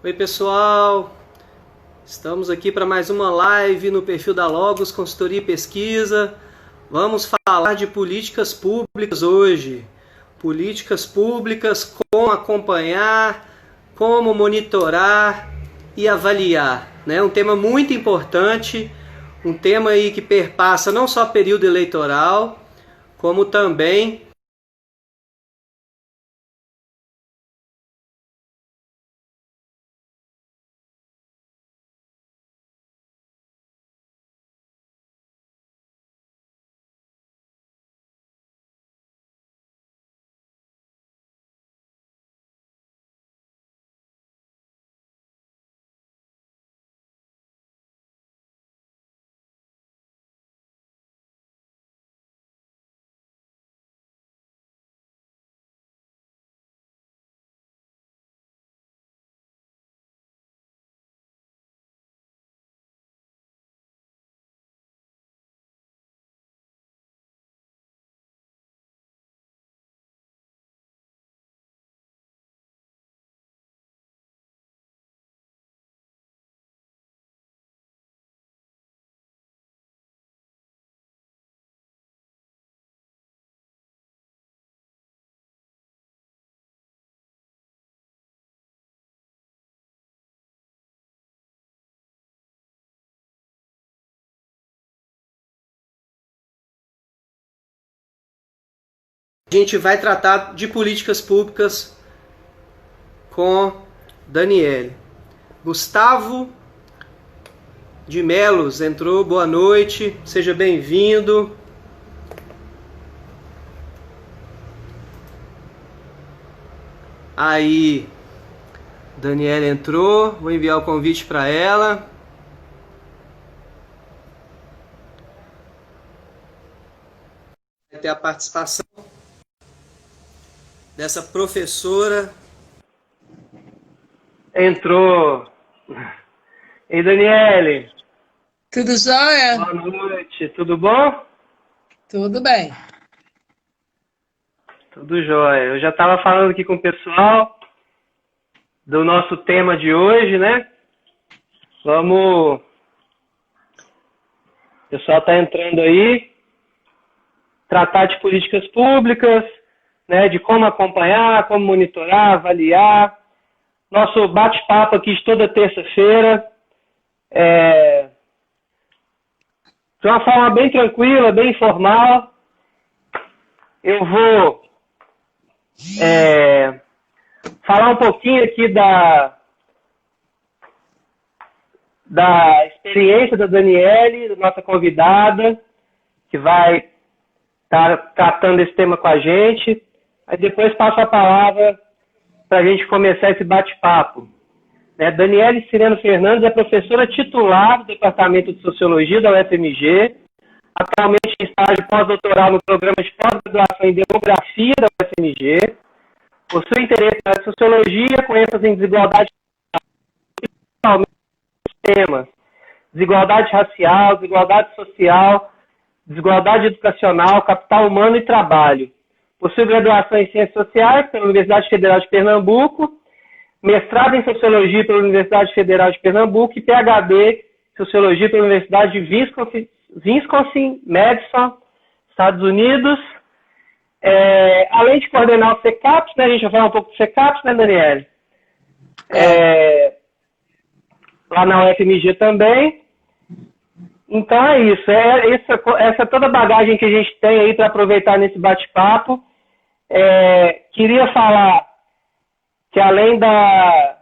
Oi pessoal, estamos aqui para mais uma live no perfil da Logos Consultoria e Pesquisa. Vamos falar de políticas públicas hoje. Políticas públicas, como acompanhar, como monitorar e avaliar, né? Um tema muito importante, um tema aí que perpassa não só período eleitoral, como também a gente vai tratar de políticas públicas com Daniele. Gustavo de Melos entrou, boa noite, seja bem-vindo. Aí, Daniele entrou, vou enviar o convite para ela. Vai ter a participação dessa professora. Entrou. Ei, Daniele. Tudo jóia? Boa noite, tudo bom? Tudo bem. Tudo jóia. Eu já estava falando aqui com o pessoal do nosso tema de hoje, né? O pessoal está entrando aí. Tratar de políticas públicas, né? De como acompanhar, como monitorar, avaliar. Nosso bate-papo aqui de toda terça-feira. De uma forma bem tranquila, bem informal. Eu vou falar um pouquinho aqui da experiência da Daniele, da nossa convidada, que vai estar tratando esse tema com a gente. Aí depois passo a palavra para a gente começar esse bate-papo. Daniele Cireno Fernandes é professora titular do Departamento de Sociologia da UFMG, atualmente em estágio pós-doutoral no programa de pós-graduação em Demografia da UFMG. Possui interesse na Sociologia, com ênfase em desigualdade, principalmente nos temas desigualdade racial, desigualdade social, desigualdade educacional, capital humano e trabalho. Possui graduação em Ciências Sociais pela Universidade Federal de Pernambuco, mestrado em Sociologia pela Universidade Federal de Pernambuco e PhD em Sociologia pela Universidade de Wisconsin-Madison, Estados Unidos. Além de coordenar o CECAPS, né, a gente vai falar um pouco do CECAPS, né, Daniele? Lá na UFMG também. Então é isso. Essa é toda a bagagem que a gente tem aí para aproveitar nesse bate-papo. Queria falar que além da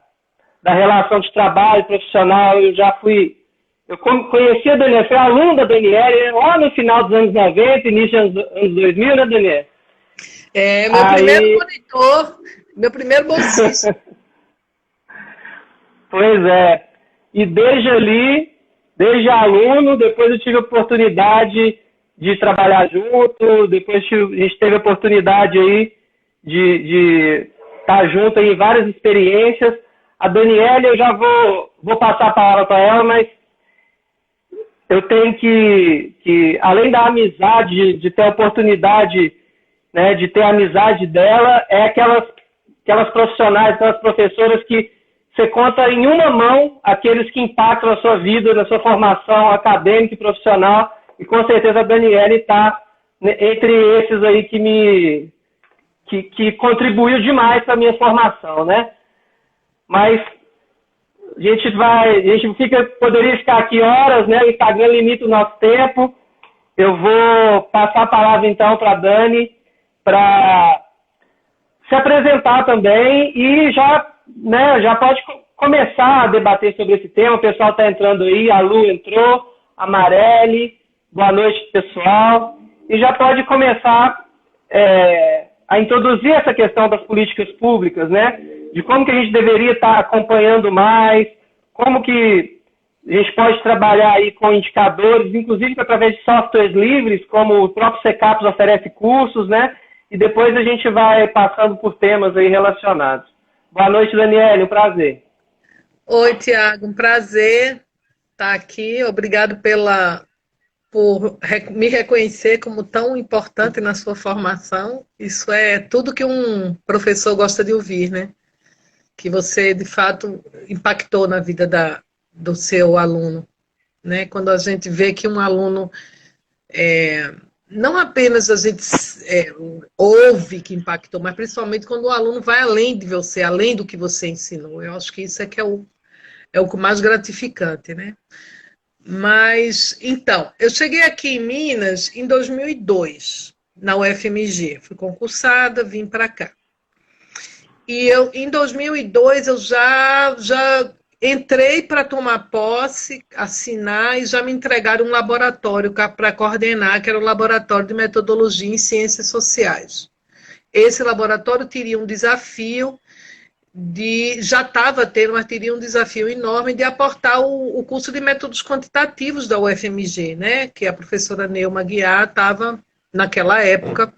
relação de trabalho profissional, eu conheci a Daniele, fui aluno da Daniele lá no final dos anos 90, início dos anos 2000, né, Daniele? Primeiro monitor, meu primeiro bolsista. Pois é. E desde aluno, depois eu tive a oportunidade de trabalhar junto, depois a gente teve a oportunidade aí de estar junto em várias experiências. A Daniele, eu já vou passar a palavra para ela, mas eu tenho que além da amizade, de ter a oportunidade, né, de ter a amizade dela, aquelas profissionais, aquelas professoras que você conta em uma mão aqueles que impactam a sua vida, na sua formação acadêmica e profissional, e com certeza a Daniele está entre esses aí que contribuiu demais para a minha formação, né? Mas poderia ficar aqui horas, né? O Instagram limita o nosso tempo. Eu vou passar a palavra então para a Dani para se apresentar também e já pode começar a debater sobre esse tema. O pessoal está entrando aí, a Lu entrou, a Mareli, boa noite, pessoal. E já pode começar a introduzir essa questão das políticas públicas, né? De como que a gente deveria estar acompanhando mais, como que a gente pode trabalhar aí com indicadores, inclusive através de softwares livres, como o próprio Secaps oferece cursos, né? E depois a gente vai passando por temas aí relacionados. Boa noite, Daniele, um prazer. Oi, Tiago, um prazer estar aqui. Obrigado por me reconhecer como tão importante na sua formação. Isso é tudo que um professor gosta de ouvir, né? Que você, de fato, impactou na vida do seu aluno, né? Quando a gente vê que um aluno, não apenas a gente ouve que impactou, mas principalmente quando o aluno vai além de você, além do que você ensinou. Eu acho que isso é que é o mais gratificante, né? Mas, então, eu cheguei aqui em Minas em 2002, na UFMG. Fui concursada, vim para cá. E em 2002, eu já entrei para tomar posse, assinar, e já me entregaram um laboratório para coordenar, que era o Laboratório de Metodologia em Ciências Sociais. Esse laboratório teria um desafio já estava tendo, mas teria um desafio enorme de aportar o curso de métodos quantitativos da UFMG, né? Que a professora Neuma Guiar estava, naquela época,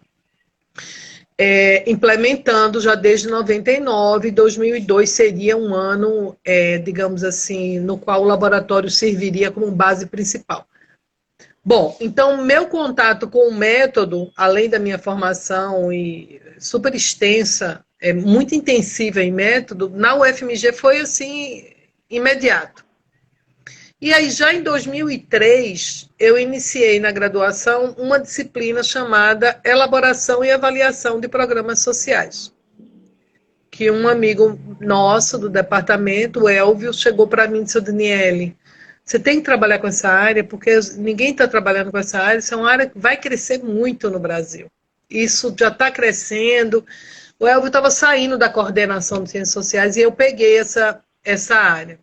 implementando já desde 99, 2002 seria um ano, digamos assim, no qual o laboratório serviria como base principal. Bom, então, meu contato com o método, além da minha formação e super extensa, muito intensiva em método, na UFMG foi, assim, imediato. E aí, já em 2003, eu iniciei na graduação uma disciplina chamada Elaboração e Avaliação de Programas Sociais, que um amigo nosso do departamento, o Elvio, chegou para mim e disse: Daniele, você tem que trabalhar com essa área, porque ninguém está trabalhando com essa área, isso é uma área que vai crescer muito no Brasil. Isso já está crescendo. O Elvio estava saindo da coordenação de ciências sociais e eu peguei essa área.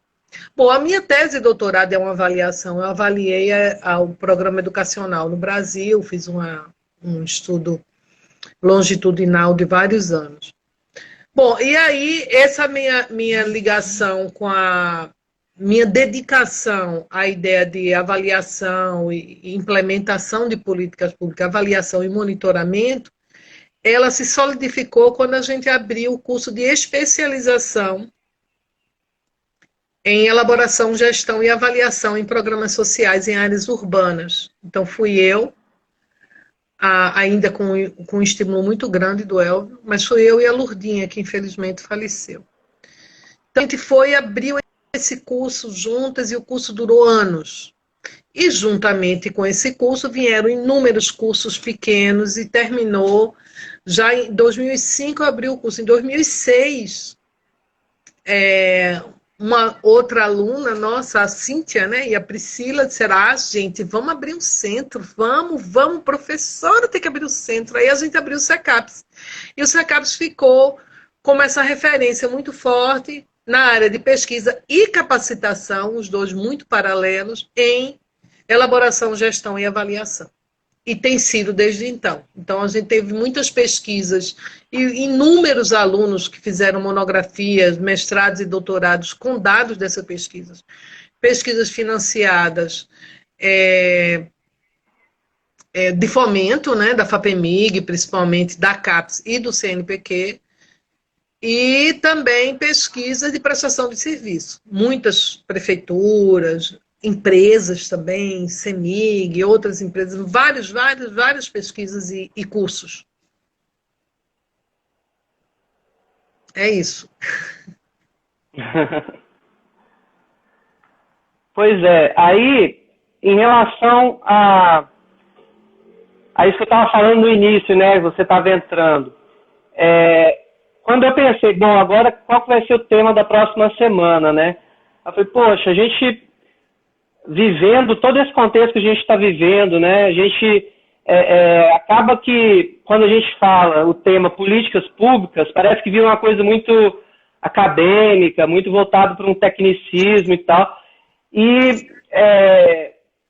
Bom, a minha tese de doutorado é uma avaliação. Eu avaliei o programa educacional no Brasil, fiz um estudo longitudinal de vários anos. Bom, e aí essa minha ligação com minha dedicação à ideia de avaliação e implementação de políticas públicas, avaliação e monitoramento, ela se solidificou quando a gente abriu o curso de especialização em elaboração, gestão e avaliação em programas sociais em áreas urbanas. Então, fui eu, ainda com um estímulo muito grande do Elvio, mas fui eu e a Lurdinha, que infelizmente faleceu. Então, a gente abriu esse curso juntas e o curso durou anos. E, juntamente com esse curso, vieram inúmeros cursos pequenos e terminou. Já em 2005 eu abri o curso. Em 2006, uma outra aluna nossa, a Cíntia, né, e a Priscila disseram: gente, vamos abrir um centro, vamos, professora, tem que abrir um centro. Aí a gente abriu o Secaps. E o Secaps ficou como essa referência muito forte na área de pesquisa e capacitação, os dois muito paralelos, em elaboração, gestão e avaliação. E tem sido desde então. Então, a gente teve muitas pesquisas e inúmeros alunos que fizeram monografias, mestrados e doutorados com dados dessas pesquisas. Pesquisas financiadas de fomento, né, da FAPEMIG, principalmente da CAPES e do CNPq, e também pesquisas de prestação de serviço. Muitas prefeituras, empresas também, CEMIG, outras empresas, várias pesquisas e cursos. É isso. Pois é, aí, em relação a isso que eu estava falando no início, né, você estava entrando, quando eu pensei, bom, agora qual que vai ser o tema da próxima semana, né? Eu falei, poxa, a gente vivendo todo esse contexto que a gente está vivendo, né? A gente acaba que quando a gente fala o tema políticas públicas, parece que vira uma coisa muito acadêmica, muito voltado para um tecnicismo e tal. E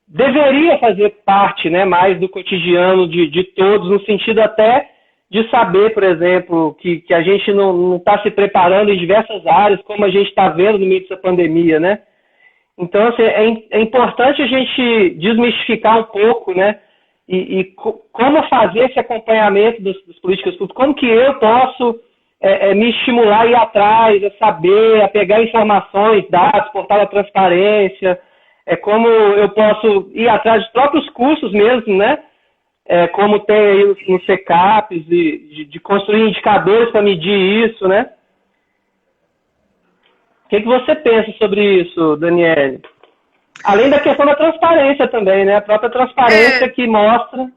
deveria fazer parte, né, mais do cotidiano de todos, no sentido até de saber, por exemplo, que a gente não está se preparando em diversas áreas, como a gente está vendo no meio dessa pandemia, né? Então, assim, é importante a gente desmistificar um pouco, né? E como fazer esse acompanhamento das políticas públicas, como que eu posso me estimular a ir atrás, a saber, a pegar informações, dados, portal da transparência, como eu posso ir atrás dos próprios cursos mesmo, né? Como tem aí nos CECAPs, de construir indicadores para medir isso, né? O que você pensa sobre isso, Daniele? Além da questão da transparência também, né? A própria transparência que mostra,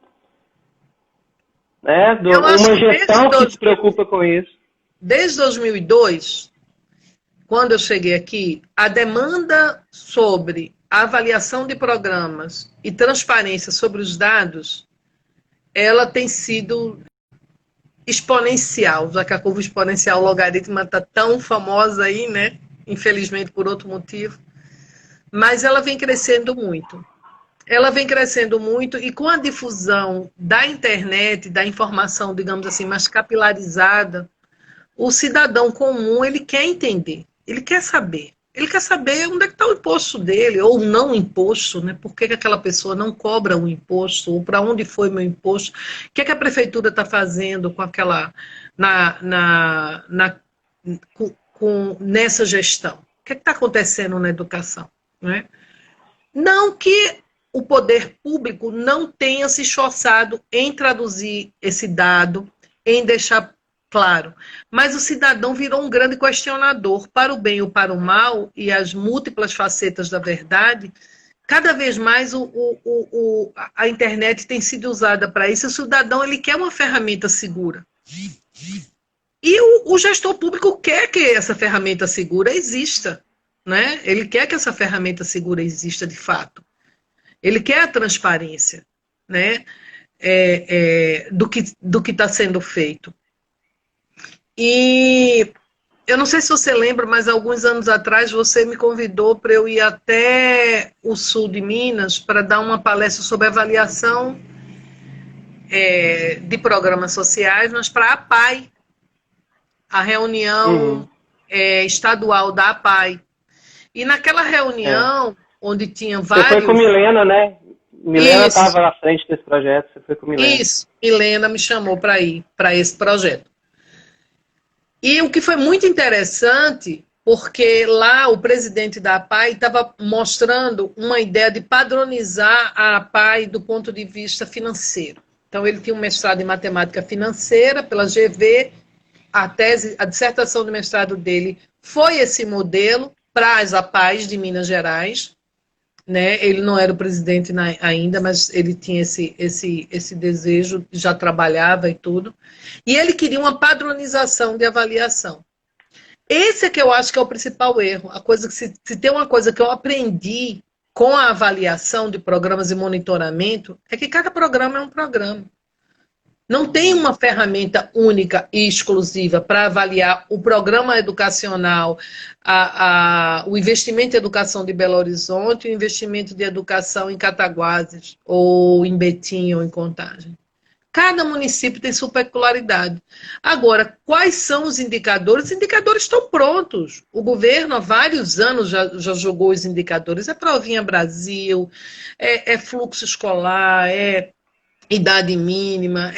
né, uma gestão que se preocupa com isso. Desde 2002, quando eu cheguei aqui, a demanda sobre a avaliação de programas e transparência sobre os dados, ela tem sido exponencial, já que a curva exponencial logarítmica está tão famosa aí, né? Infelizmente por outro motivo. Mas ela vem crescendo muito. Ela vem crescendo muito e com a difusão da internet, da informação, digamos assim, mais capilarizada, o cidadão comum, ele quer entender, ele quer saber. Ele quer saber onde é que está o imposto dele, ou não imposto, né? Por que aquela pessoa não cobra o imposto, ou para onde foi meu imposto, o que a prefeitura está fazendo com aquela, nessa gestão. O que está acontecendo na educação? Né? Não que o poder público não tenha se esforçado em traduzir esse dado, em deixar claro, mas o cidadão virou um grande questionador, para o bem ou para o mal, e as múltiplas facetas da verdade. Cada vez mais a internet tem sido usada para isso. O cidadão, ele quer uma ferramenta segura. E o gestor público quer que essa ferramenta segura exista. Né? Ele quer que essa ferramenta segura exista de fato. Ele quer a transparência, né? Do que está sendo feito. E eu não sei se você lembra, mas alguns anos atrás você me convidou para eu ir até o sul de Minas para dar uma palestra sobre avaliação de programas sociais, mas para a APAE, a reunião estadual da APAE. E naquela reunião, onde tinha vários... Você foi com Milena, né? Milena estava à frente desse projeto, você foi com Milena. Isso, Milena me chamou para ir para esse projeto. E o que foi muito interessante, porque lá o presidente da APAE estava mostrando uma ideia de padronizar a APAE do ponto de vista financeiro. Então ele tinha um mestrado em matemática financeira pela GV, a dissertação de mestrado dele foi esse modelo para as APAEs de Minas Gerais, né? Ele não era o presidente ainda, mas ele tinha esse desejo, já trabalhava e tudo. E ele queria uma padronização de avaliação. Esse é que eu acho que é o principal erro. A coisa que se tem uma coisa que eu aprendi com a avaliação de programas de monitoramento, é que cada programa é um programa. Não tem uma ferramenta única e exclusiva para avaliar o programa educacional, o investimento em educação de Belo Horizonte e o investimento de educação em Cataguases, ou em Betim, ou em Contagem. Cada município tem sua peculiaridade. Agora, quais são os indicadores? Os indicadores estão prontos. O governo, há vários anos, já jogou os indicadores. É Provinha Brasil, é fluxo escolar, idade mínima,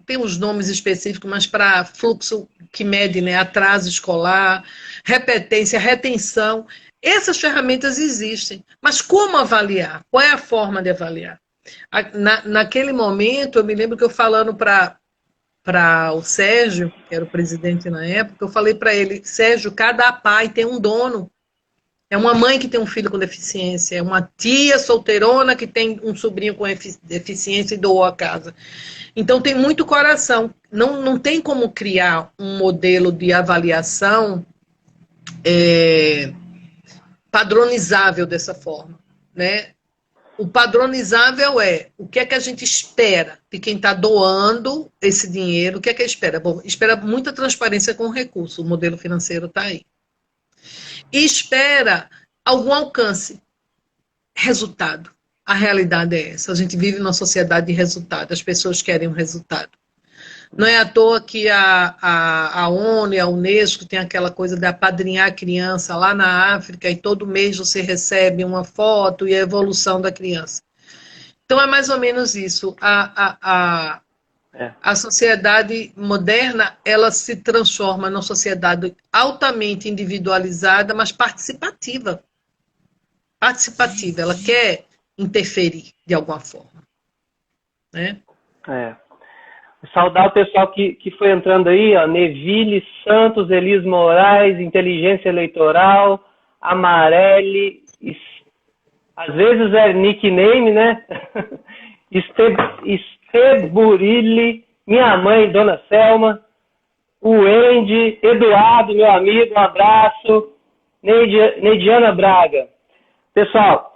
tem uns nomes específicos, mas para fluxo que mede, né, atraso escolar, repetência, retenção, essas ferramentas existem. Mas como avaliar? Qual é a forma de avaliar? Naquele momento, eu me lembro que eu falando para para o Sérgio, que era o presidente na época, eu falei para ele, Sérgio, cada pai tem um dono. É uma mãe que tem um filho com deficiência, é uma tia solteirona que tem um sobrinho com deficiência e doou a casa. Então tem muito coração. Não tem como criar um modelo de avaliação padronizável dessa forma, né? O padronizável é o que é que a gente espera de quem está doando esse dinheiro, o que é que espera? Bom, espera muita transparência com o recurso, o modelo financeiro está aí. E espera algum alcance, resultado. A realidade é essa, a gente vive numa sociedade de resultado, as pessoas querem um resultado. Não é à toa que a ONU e a Unesco tem aquela coisa de apadrinhar a criança lá na África e todo mês você recebe uma foto e a evolução da criança. Então é mais ou menos isso. A sociedade moderna, ela se transforma numa sociedade altamente individualizada, mas participativa. Participativa, ela quer interferir de alguma forma. Né? Saudar o pessoal que foi entrando aí, ó, Neville Santos, Elis Moraes, Inteligência Eleitoral, Amarelli, às vezes é nickname, né? Esteburilli, minha mãe, Dona Selma, o Andy, Eduardo, meu amigo, um abraço, Neidiana Braga. Pessoal,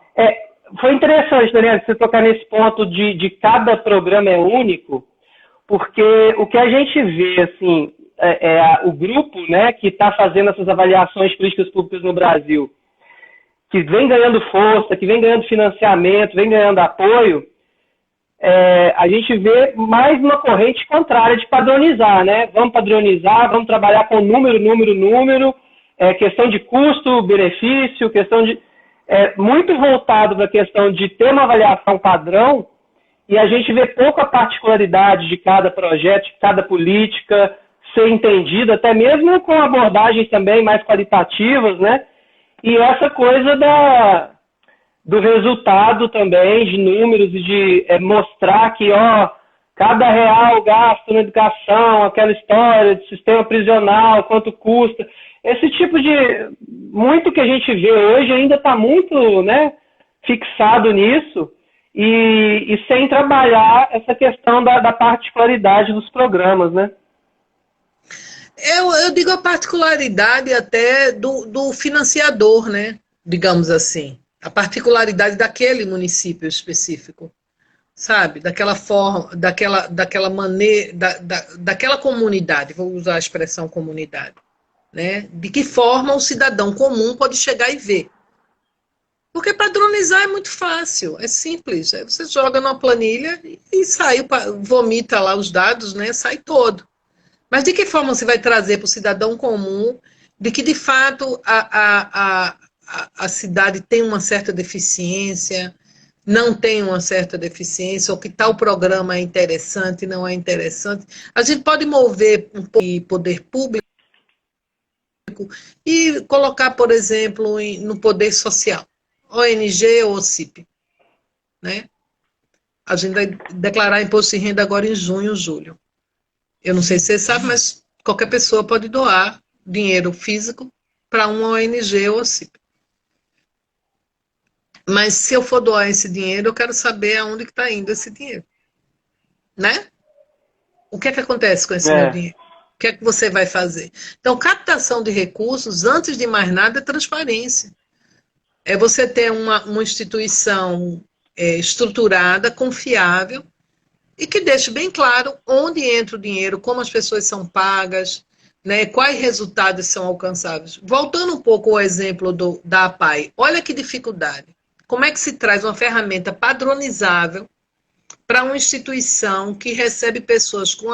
foi interessante, Daniela, você tocar nesse ponto de cada programa é único, porque o que a gente vê, assim, o grupo, né, que está fazendo essas avaliações políticas públicas no Brasil, que vem ganhando força, que vem ganhando financiamento, vem ganhando apoio, a gente vê mais uma corrente contrária de padronizar, né? Vamos padronizar, vamos trabalhar com número, questão de custo, benefício, questão de... muito voltado para a questão de ter uma avaliação padrão, e a gente vê pouco a particularidade de cada projeto, de cada política ser entendida, até mesmo com abordagens também mais qualitativas, né? E essa coisa do resultado também, de números e de mostrar que, ó, cada real gasto na educação, aquela história de sistema prisional, quanto custa. Esse tipo de... Muito que a gente vê hoje ainda está muito, né, fixado nisso, e sem trabalhar essa questão da particularidade dos programas, né? Eu digo a particularidade até do financiador, né? Digamos assim. A particularidade daquele município específico, sabe? Daquela forma, daquela maneira, daquela comunidade, vou usar a expressão comunidade, né? De que forma o cidadão comum pode chegar e ver. Porque padronizar é muito fácil, é simples. Aí você joga numa planilha e sai, vomita lá os dados, né? Sai todo. Mas de que forma você vai trazer para o cidadão comum de que, de fato, a cidade tem uma certa deficiência, não tem uma certa deficiência, ou que tal programa é interessante, não é interessante? A gente pode mover um pouco de poder público e colocar, por exemplo, no poder social. ONG ou OCIP, né? A gente vai declarar imposto de renda agora em junho, julho. Eu não sei se você sabe, mas qualquer pessoa pode doar dinheiro físico para uma ONG ou OCIP. Mas se eu for doar esse dinheiro, eu quero saber aonde que está indo esse dinheiro, né? O que é que acontece com esse meu dinheiro? O que é que você vai fazer? Então, captação de recursos, antes de mais nada, é transparência. É você ter uma instituição estruturada, confiável, e que deixe bem claro onde entra o dinheiro, como as pessoas são pagas, né, quais resultados são alcançados. Voltando um pouco ao exemplo da APAE, olha que dificuldade. Como é que se traz uma ferramenta padronizável para uma instituição que recebe pessoas com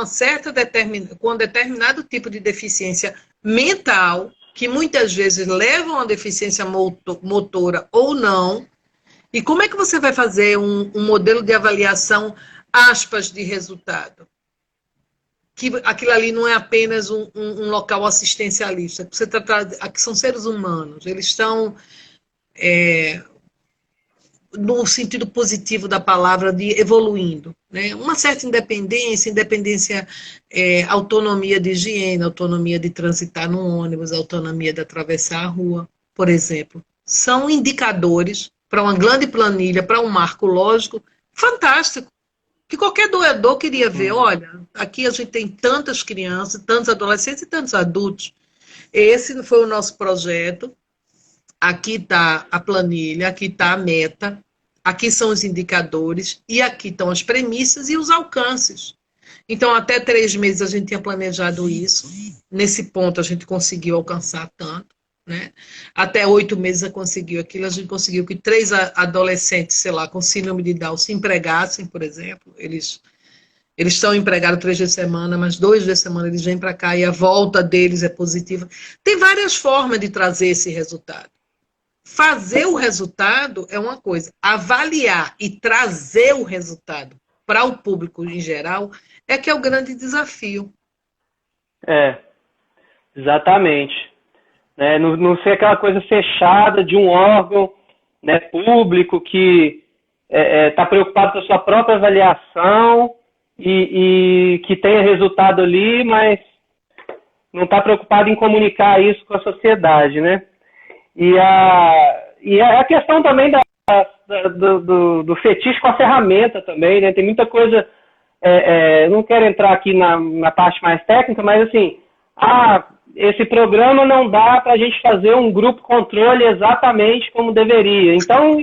com um determinado tipo de deficiência mental, que muitas vezes levam a deficiência motora ou não, e como é que você vai fazer um modelo de avaliação, aspas, de resultado? Que aquilo ali não é apenas um local assistencialista, você trata, aqui são seres humanos, eles estão no sentido positivo da palavra, de evoluindo, né? Uma certa independência, autonomia de higiene, autonomia de transitar no ônibus, autonomia de atravessar a rua, por exemplo, são indicadores para uma grande planilha, para um marco lógico fantástico, que qualquer doador queria ver. Olha, aqui a gente tem tantas crianças, tantos adolescentes e tantos adultos. Esse foi o nosso projeto. Aqui está a planilha, aqui está a meta, aqui são os indicadores e aqui estão as premissas e os alcances. Então, até 3 meses a gente tinha planejado isso. Nesse ponto, a gente conseguiu alcançar tanto, né? Até 8 meses a conseguiu aquilo. A gente conseguiu que 3 adolescentes, sei lá, com síndrome de Down se empregassem, por exemplo. Eles estão empregados 3 dias de semana, mas 2 dias de semana eles vêm para cá e a volta deles é positiva. Tem várias formas de trazer esse resultado. Fazer o resultado é uma coisa. Avaliar e trazer o resultado para o público em geral é que é o grande desafio. Exatamente. Né? Não ser aquela coisa fechada de um órgão, né, público que está preocupado com a sua própria avaliação e que tenha resultado ali, mas não está preocupado em comunicar isso com a sociedade, né? E a questão também do fetiche com a ferramenta também, né? Tem muita coisa, não quero entrar aqui na parte mais técnica, mas assim, esse programa não dá para a gente fazer um grupo controle exatamente como deveria. Então,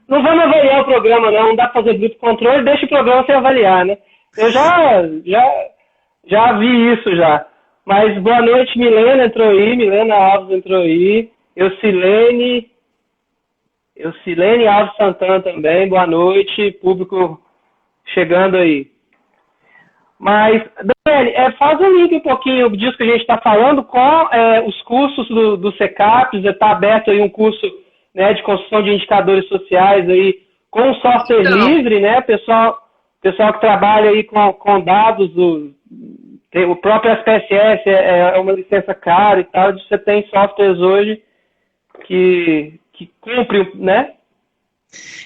não vamos avaliar o programa, não dá para fazer grupo controle, deixa o programa sem avaliar, né? Eu já vi isso já. Mas boa noite, Milena entrou aí, Milena Alves entrou aí. Eucilene Alves Santana também, boa noite, público chegando aí. Mas, Daniele, faz um link um pouquinho disso que a gente está falando com os cursos do CECAPES. Está aberto aí um curso, né, de construção de indicadores sociais aí, com software livre, né? Pessoal que trabalha aí com dados, o próprio SPSS é uma licença cara e tal, você tem softwares hoje que cumpre, né?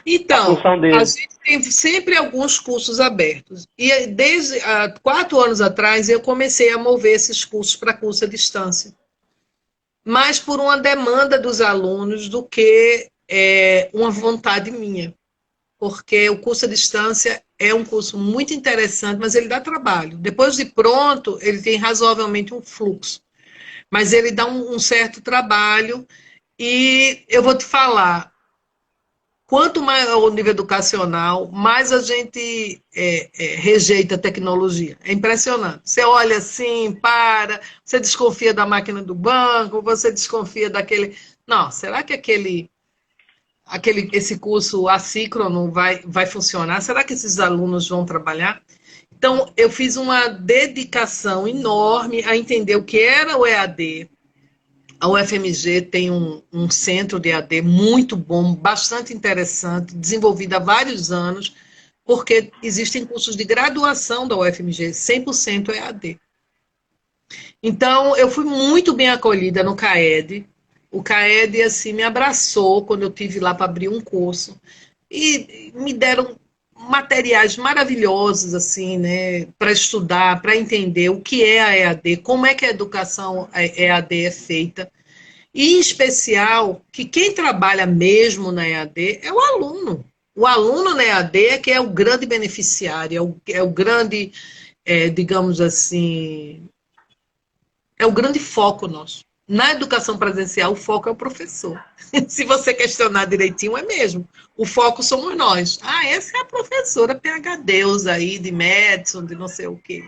Então, a gente tem sempre alguns cursos abertos. E desde 4 anos atrás eu comecei a mover esses cursos para curso à distância. Mais por uma demanda dos alunos do que uma vontade minha. Porque o curso à distância é um curso muito interessante, mas ele dá trabalho. Depois de pronto, ele tem razoavelmente um fluxo. Mas ele dá um certo trabalho. E eu vou te falar, quanto mais o nível educacional, mais a gente rejeita a tecnologia. É impressionante. Você olha assim, você desconfia da máquina do banco, você desconfia daquele... Não, será que esse curso assíncrono vai funcionar? Será que esses alunos vão trabalhar? Então, eu fiz uma dedicação enorme a entender o que era o EAD. A UFMG tem um centro de EAD muito bom, bastante interessante, desenvolvido há vários anos, porque existem cursos de graduação da UFMG, 100% EAD. Então, eu fui muito bem acolhida no CAED. O CAED, assim, me abraçou quando eu estive lá para abrir um curso. E me deram materiais maravilhosos, assim, né, para estudar, para entender o que é a EAD, como é que a educação EAD é feita. E, em especial, que quem trabalha mesmo na EAD é o aluno. O aluno na EAD é que é o grande beneficiário, é o grande, digamos assim, é o grande foco nosso. Na educação presencial, o foco é o professor. Se você questionar direitinho, é mesmo. O foco somos nós. Essa é a professora PhD aí, de Madison, de não sei o quê.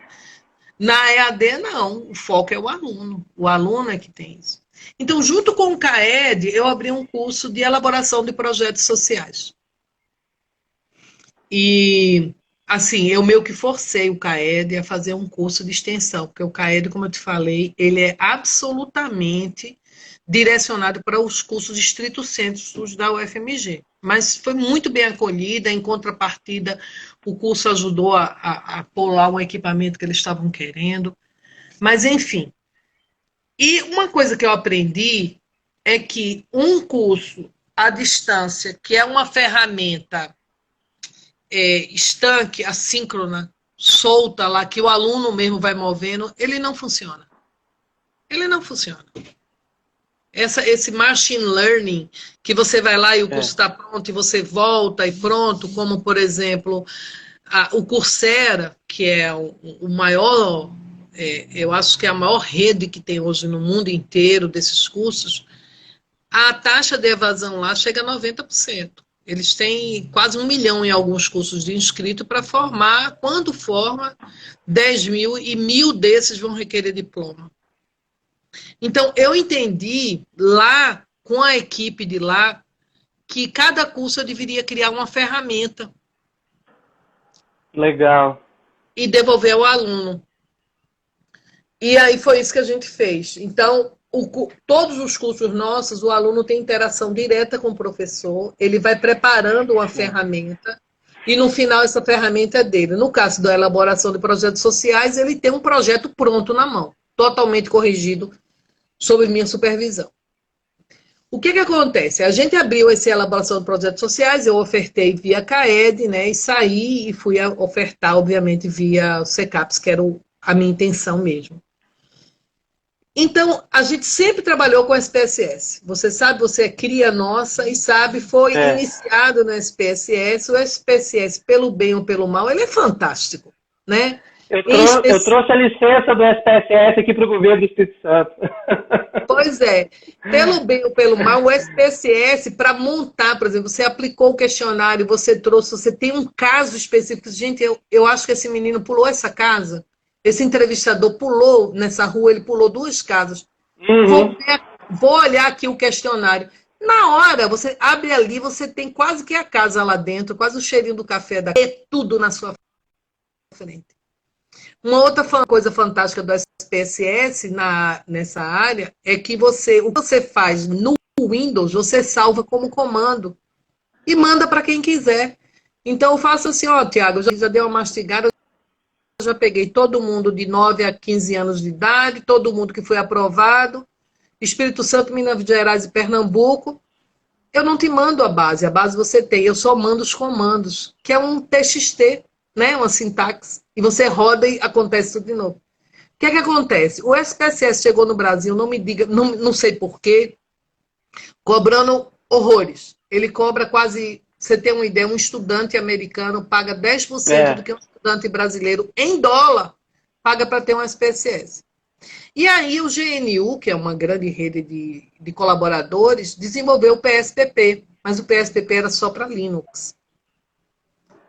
Na EAD, não. O foco é o aluno. O aluno é que tem isso. Então, junto com o CAED, eu abri um curso de elaboração de projetos sociais. E, assim, eu meio que forcei o CAED a fazer um curso de extensão, porque o CAED, como eu te falei, ele é absolutamente direcionado para os cursos estrito sensu da UFMG. Mas foi muito bem acolhida, em contrapartida, o curso ajudou a pôr lá um equipamento que eles estavam querendo. Mas, enfim. E uma coisa que eu aprendi é que um curso à distância, que é uma ferramenta estanque, assíncrona, solta lá, que o aluno mesmo vai movendo, ele não funciona. Ele não funciona. Esse machine learning, que você vai lá e o curso está pronto e você volta e pronto, como, por exemplo, o Coursera, que é o maior, eu acho que é a maior rede que tem hoje no mundo inteiro desses cursos, a taxa de evasão lá chega a 90%. Eles têm quase 1 milhão em alguns cursos de inscrito para formar, quando forma, 10 mil e 1.000 desses vão requerer diploma. Então, eu entendi lá, com a equipe de lá, que cada curso eu deveria criar uma ferramenta. Legal. E devolver ao aluno. E aí foi isso que a gente fez. Então, todos os cursos nossos, o aluno tem interação direta com o professor, ele vai preparando uma ferramenta, e no final essa ferramenta é dele. No caso da elaboração de projetos sociais, ele tem um projeto pronto na mão, totalmente corrigido, sob minha supervisão. O que acontece? A gente abriu essa elaboração de projetos sociais, eu ofertei via CAED, né, e saí e fui ofertar, obviamente, via o CECAPS, que era a minha intenção mesmo. Então, a gente sempre trabalhou com a SPSS. Você sabe, você é cria nossa e sabe, foi iniciado na SPSS. O SPSS, pelo bem ou pelo mal, ele é fantástico, né? Eu trouxe a licença do SPSS aqui para o governo do Espírito Santo. Pois é. Pelo bem ou pelo mal, o SPSS, para montar, por exemplo, você aplicou o questionário, você trouxe, você tem um caso específico. Gente, eu acho que esse menino pulou essa casa. Esse entrevistador pulou nessa rua, ele pulou 2 casas. Uhum. Vou olhar aqui o questionário. Na hora, você abre ali, você tem quase que a casa lá dentro, quase o cheirinho do café daqui, tudo na sua frente. Uma outra coisa fantástica do SPSS nessa área é que o que você faz no Windows, você salva como comando e manda para quem quiser. Então eu faço assim, Tiago, já dei uma mastigada, já peguei todo mundo de 9 a 15 anos de idade, todo mundo que foi aprovado, Espírito Santo, Minas Gerais e Pernambuco. Eu não te mando a base você tem, eu só mando os comandos, que é um TXT, né, uma sintaxe, e você roda e acontece tudo de novo. O que acontece? O SPSS chegou no Brasil, não me diga, não sei porquê, cobrando horrores. Ele cobra quase, você tem uma ideia, um estudante americano paga 10% do que um estudante brasileiro em dólar paga para ter um SPSS. E aí o GNU, que é uma grande rede de colaboradores, desenvolveu o PSPP, mas o PSPP era só para Linux.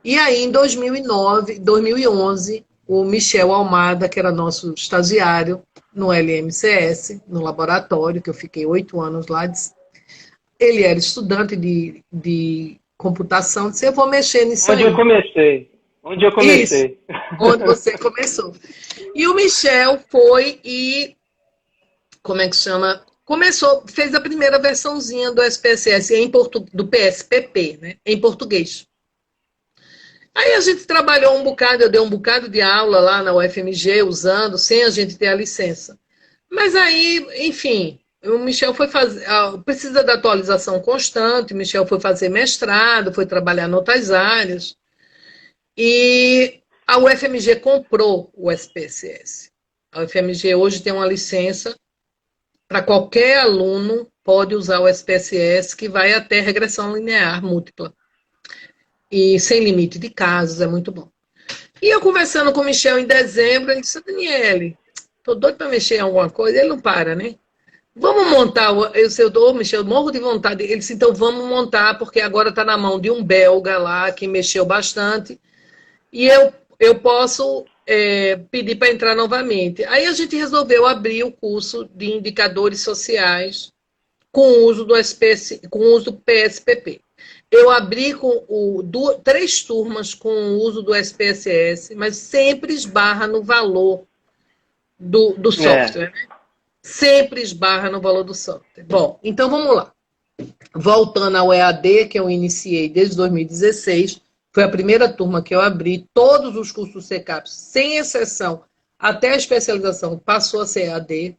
E aí, em 2011, o Michel Almada, que era nosso estagiário no LMCS, no laboratório, que eu fiquei 8 anos lá, ele era estudante de computação, disse, eu vou mexer nisso aí. Onde eu comecei. Isso, onde você começou. E o Michel foi e, como é que chama? Fez a primeira versãozinha do SPSS, do PSPP, né, em português. Aí a gente trabalhou um bocado, eu dei um bocado de aula lá na UFMG, usando, sem a gente ter a licença. Mas aí, enfim, o Michel foi fazer, precisa da atualização constante, o Michel foi fazer mestrado, foi trabalhar em outras áreas. E a UFMG comprou o SPSS. A UFMG hoje tem uma licença para qualquer aluno pode usar o SPSS, que vai até regressão linear múltipla. E sem limite de casos, é muito bom. E eu conversando com o Michel em dezembro, ele disse, Daniele, tô doido para mexer em alguma coisa. Ele não para, né? Vamos montar, Michel, morro de vontade. Ele disse, então vamos montar, porque agora está na mão de um belga lá, que mexeu bastante, e eu posso pedir para entrar novamente. Aí a gente resolveu abrir o curso de indicadores sociais com o uso do PSPP. Eu abri com 3 turmas com o uso do SPSS, mas sempre esbarra no valor do software. Né? Sempre esbarra no valor do software. Bom, então vamos lá. Voltando ao EAD, que eu iniciei desde 2016, foi a primeira turma que eu abri, todos os cursos CECAPS, sem exceção, até a especialização, passou a ser EAD,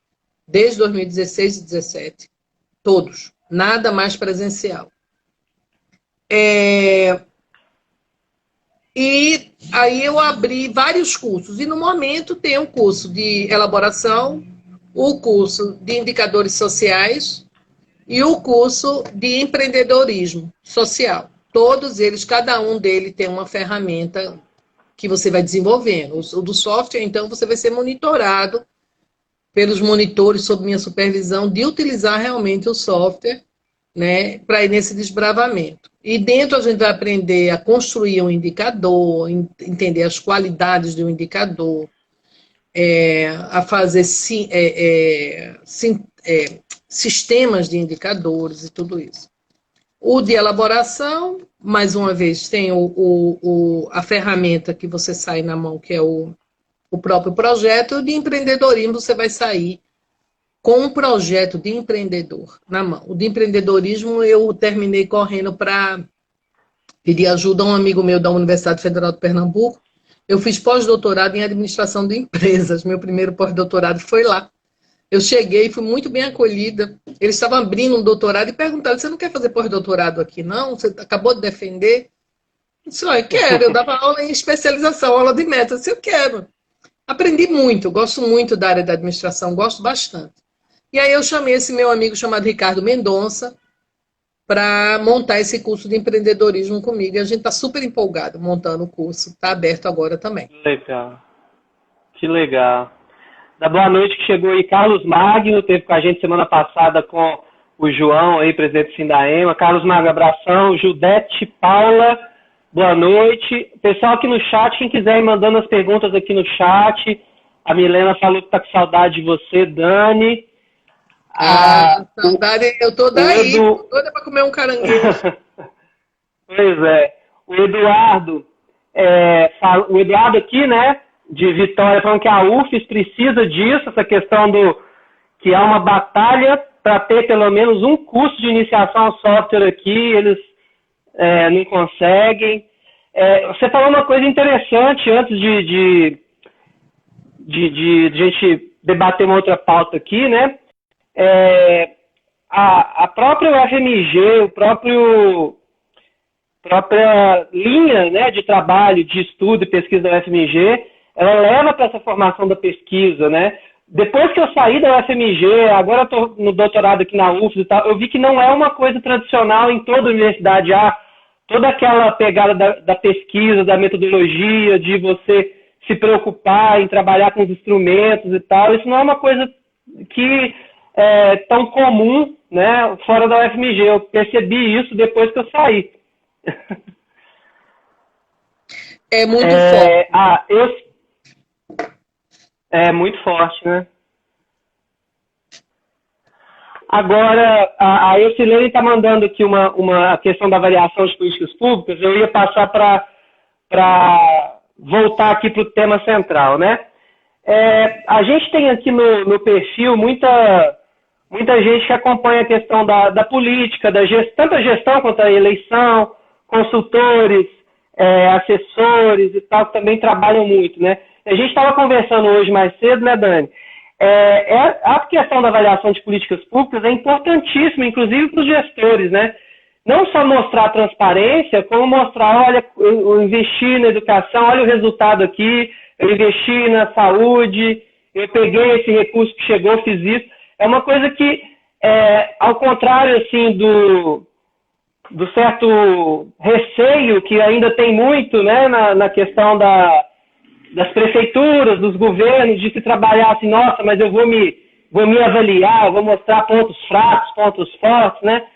desde 2016 e 2017. Todos. Nada mais presencial. E aí eu abri vários cursos. E no momento tem o curso de elaboração, o curso de indicadores sociais e o curso de empreendedorismo social. Todos eles, cada um deles tem uma ferramenta que você vai desenvolvendo. O do software, então, você vai ser monitorado pelos monitores sob minha supervisão de utilizar realmente o software, né, para ir nesse desbravamento. E dentro a gente vai aprender a construir um indicador, entender as qualidades de um indicador, a fazer sistemas de indicadores e tudo isso. O de elaboração, mais uma vez, tem a ferramenta que você sai na mão, que é o próprio projeto. E o de empreendedorismo, você vai sair com um projeto de empreendedor na mão. O de empreendedorismo, eu terminei correndo para pedir ajuda a um amigo meu da Universidade Federal de Pernambuco. Eu fiz pós-doutorado em administração de empresas. Meu primeiro pós-doutorado foi lá. Eu cheguei, fui muito bem acolhida. Eles estavam abrindo um doutorado e perguntaram: você não quer fazer pós-doutorado aqui, não? Você acabou de defender? Eu disse: eu quero. Eu dava aula em especialização, aula de método. Eu disse: eu quero. Aprendi muito, gosto muito da área da administração, gosto bastante. E aí eu chamei esse meu amigo chamado Ricardo Mendonça para montar esse curso de empreendedorismo comigo. E a gente está super empolgado montando o curso. Está aberto agora também. Legal. Que legal. Da boa noite que chegou aí Carlos Magno, teve com a gente semana passada com o João, aí, presidente do Sindaema. Carlos Magno, abração. Judete Paula, boa noite. Pessoal aqui no chat, quem quiser ir mandando as perguntas aqui no chat. A Milena falou que está com saudade de você, Dani. Saudade, eu tô daí, tô doida para comer um caranguejo. Pois é. O Eduardo aqui, né, de Vitória, falando que a UFES precisa disso, essa questão que há uma batalha para ter pelo menos um curso de iniciação ao software aqui, eles não conseguem. Você falou uma coisa interessante antes de gente debater uma outra pauta aqui, né? A própria UFMG, própria linha, né, de trabalho, de estudo e pesquisa da UFMG, ela leva para essa formação da pesquisa, né? Depois que eu saí da UFMG, agora estou no doutorado aqui na UFES e tal, eu vi que não é uma coisa tradicional em toda a universidade. Toda aquela pegada da pesquisa, da metodologia, de você se preocupar em trabalhar com os instrumentos e tal, isso não é uma coisa que é tão comum, né, fora da UFMG. Eu percebi isso depois que eu saí. É muito forte. É muito forte, né? Agora, a Eucilene está mandando aqui uma questão da avaliação de políticas públicas. Eu ia passar para voltar aqui para o tema central, né? A gente tem aqui no perfil muita gente que acompanha a questão da política, tanto a gestão quanto a eleição, consultores, assessores e tal, que também trabalham muito, né? A gente estava conversando hoje mais cedo, né, Dani? A questão da avaliação de políticas públicas é importantíssima, inclusive para os gestores, né? Não só mostrar a transparência, como mostrar, olha, eu investi na educação, olha o resultado aqui, eu investi na saúde, eu peguei esse recurso que chegou, fiz isso. É uma coisa que, ao contrário, assim, do certo receio que ainda tem muito, né, na questão das prefeituras, dos governos, de se trabalhar assim, nossa, mas eu vou me avaliar, vou mostrar pontos fracos, pontos fortes, né?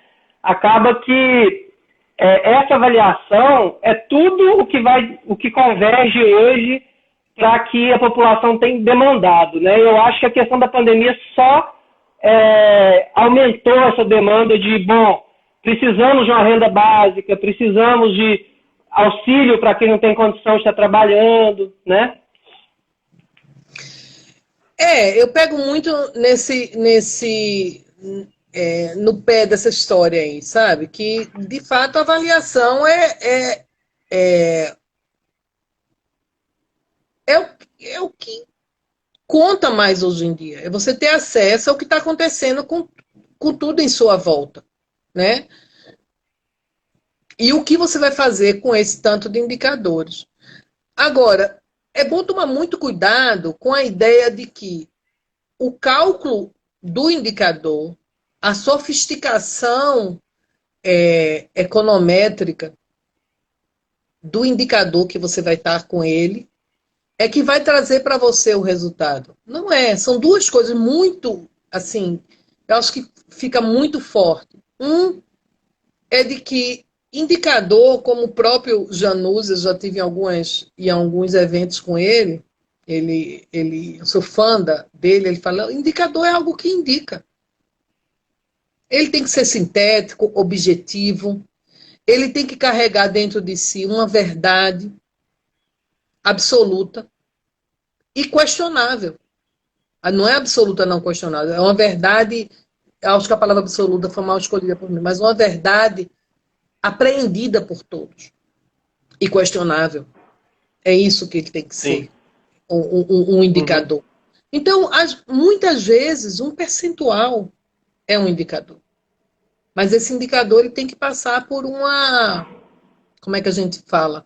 Acaba que essa avaliação é tudo o que converge hoje para que a população tenha demandado, né? Eu acho que a questão da pandemia só aumentou essa demanda de, precisamos de uma renda básica, precisamos de auxílio para quem não tem condição de estar trabalhando, né? Eu pego muito no pé dessa história aí, sabe? Que, de fato, a avaliação é o que conta mais hoje em dia. É você ter acesso ao que está acontecendo com tudo em sua volta, né? E o que você vai fazer com esse tanto de indicadores? Agora, é bom tomar muito cuidado com a ideia de que o cálculo do indicador, a sofisticação econométrica do indicador que você vai estar com ele, é que vai trazer para você o resultado. Não é, são duas coisas muito, assim, eu acho que fica muito forte. Um é de que indicador, como o próprio Janus, eu já tive em alguns eventos com ele, eu sou fã dele, ele fala, indicador é algo que indica. Ele tem que ser sintético, objetivo, ele tem que carregar dentro de si uma verdade absoluta e questionável. Não é absoluta, não questionável, é uma verdade, acho que a palavra absoluta foi mal escolhida por mim, mas uma verdade apreendida por todos e questionável. É isso que ele tem que ser, um indicador. Então, muitas vezes, um percentual é um indicador. Mas esse indicador ele tem que passar por uma... Como é que a gente fala?